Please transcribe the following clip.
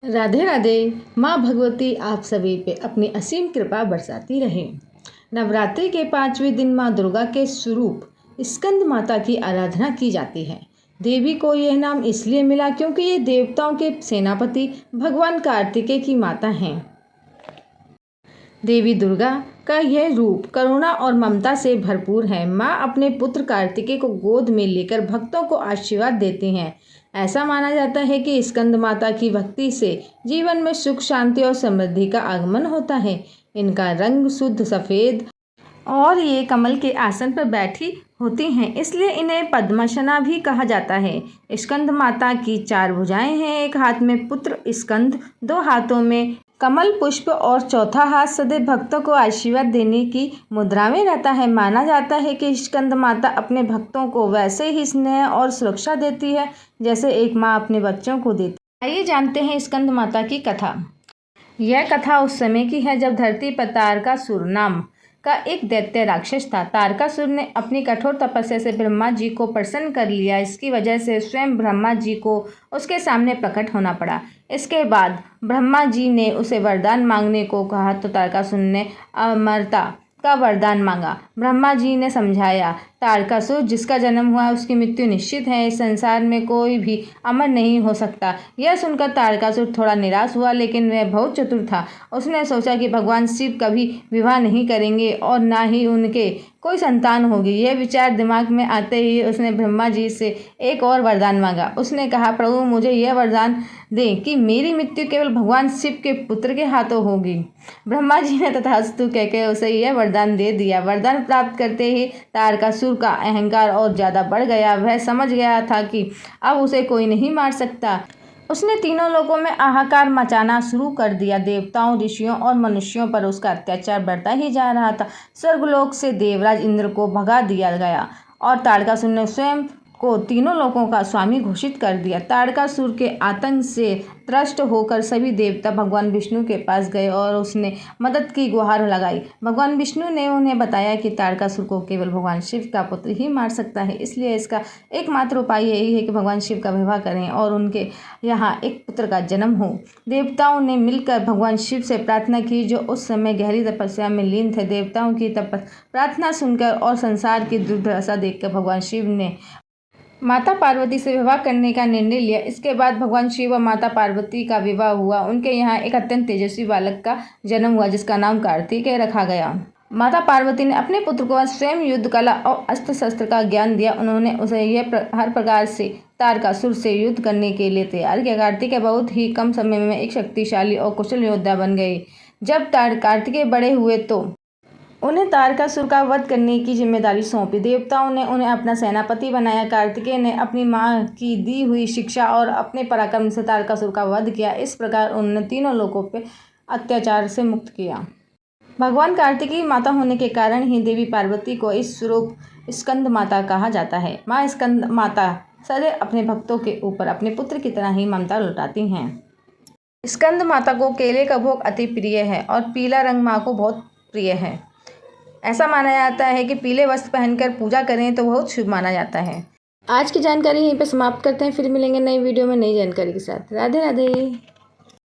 राधे राधे। माँ भगवती आप सभी पे अपनी असीम कृपा बरसाती रहे। नवरात्रि के 5वें दिन माँ दुर्गा के स्वरूप स्कंद माता की आराधना की जाती है। देवी को यह नाम इसलिए मिला क्योंकि ये देवताओं के सेनापति भगवान कार्तिकेय की माता हैं। देवी दुर्गा का यह रूप करुणा और ममता से भरपूर है। माँ अपने पुत्र कार्तिकेय को गोद में लेकर भक्तों को आशीर्वाद देती हैं। ऐसा माना जाता है कि स्कंद माता की भक्ति से जीवन में सुख, शांति और समृद्धि का आगमन होता है। इनका रंग शुद्ध सफ़ेद और ये कमल के आसन पर बैठी होती हैं, इसलिए इन्हें पद्मासना भी कहा जाता है। स्कंद माता की 4 भुजाएं हैं। एक हाथ में पुत्र स्कंद, 2 हाथों में कमल पुष्प और चौथा हाथ सदैव भक्तों को आशीर्वाद देने की मुद्रा में रहता है। माना जाता है कि स्कंद माता अपने भक्तों को वैसे ही स्नेह और सुरक्षा देती है जैसे एक माँ अपने बच्चों को देती है। आइए जानते हैं स्कंद माता की कथा। यह कथा उस समय की है जब धरती पर तारकासुर नाम का एक दैत्य राक्षस था। तारकासुर ने अपनी कठोर तपस्या से ब्रह्मा जी को प्रसन्न कर लिया। इसकी वजह से स्वयं ब्रह्मा जी को उसके सामने प्रकट होना पड़ा। इसके बाद ब्रह्मा जी ने उसे वरदान मांगने को कहा तो तारकासुर ने अमरता का वरदान मांगा। ब्रह्मा जी ने समझाया, तारकासुर, जिसका जन्म हुआ उसकी मृत्यु निश्चित है। इस संसार में कोई भी अमर नहीं हो सकता। यह सुनकर तारकासुर थोड़ा निराश हुआ, लेकिन वह बहुत चतुर था। उसने सोचा कि भगवान शिव कभी विवाह नहीं करेंगे और ना ही उनके कोई संतान होगी। यह विचार दिमाग में आते ही उसने ब्रह्मा जी से एक और वरदान मांगा। उसने कहा, प्रभु, मुझे यह वरदान दें कि मेरी मृत्यु केवल भगवान शिव के पुत्र के हाथों होगी। ब्रह्मा जी ने तथास्तु कहकर उसे यह वरदान दे दिया। वरदान प्राप्त करते ही तारकासुर का अहंकार और ज़्यादा बढ़ गया। वह समझ गया था कि अब उसे कोई नहीं मार सकता। उसने तीनों लोकों में हाहाकार मचाना शुरू कर दिया। देवताओं, ऋषियों और मनुष्यों पर उसका अत्याचार बढ़ता ही जा रहा था। स्वर्गलोक से देवराज इंद्र को भगा दिया गया और तारकासुर ने स्वयं को तीनों लोकों का स्वामी घोषित कर दिया। तारकासुर के आतंक से त्रस्त होकर सभी देवता भगवान विष्णु के पास गए और उसने मदद की गुहार लगाई। भगवान विष्णु ने उन्हें बताया कि तारकासुर को केवल भगवान शिव का पुत्र ही मार सकता है, इसलिए इसका एकमात्र उपाय यही है कि भगवान शिव का विवाह करें और उनके यहाँ एक पुत्र का जन्म हो। देवताओं ने मिलकर भगवान शिव से प्रार्थना की, जो उस समय गहरी तपस्या में लीन थे। देवताओं की प्रार्थना सुनकर और संसार की दुर्दशा देखकर भगवान शिव ने माता पार्वती से विवाह करने का निर्णय लिया। इसके बाद भगवान शिव और माता पार्वती का विवाह हुआ। उनके यहाँ एक अत्यंत तेजस्वी बालक का जन्म हुआ, जिसका नाम कार्तिकेय रखा गया। माता पार्वती ने अपने पुत्र को स्वयं युद्ध कला और अस्त्र शस्त्र का ज्ञान दिया। उन्होंने उसे हर प्रकार से तारकासुर से युद्ध करने के लिए तैयार किया। कार्तिकेय बहुत ही कम समय में एक शक्तिशाली और कुशल योद्धा बन गए। जब कार्तिकेय बड़े हुए तो उन्हें तारकासुर का वध करने की जिम्मेदारी सौंपी। देवताओं ने उन्हें अपना सेनापति बनाया। कार्तिकेय ने अपनी मां की दी हुई शिक्षा और अपने पराक्रम से तारकासुर का वध किया। इस प्रकार उन्होंने तीनों लोकों पर अत्याचार से मुक्त किया। भगवान कार्तिकेय माता होने के कारण ही देवी पार्वती को इस स्वरूप स्कंद माता कहा जाता है। माँ स्कंद माता सदैव अपने भक्तों के ऊपर अपने पुत्र की तरह ही ममता लुटाती हैं। स्कंद माता को केले का भोग अति प्रिय है और पीला रंग माँ को बहुत प्रिय है। ऐसा माना जाता है कि पीले वस्त्र पहनकर पूजा करें तो बहुत शुभ माना जाता है। आज की जानकारी यहीं पर समाप्त करते हैं। फिर मिलेंगे नई वीडियो में नई जानकारी के साथ। राधे राधे।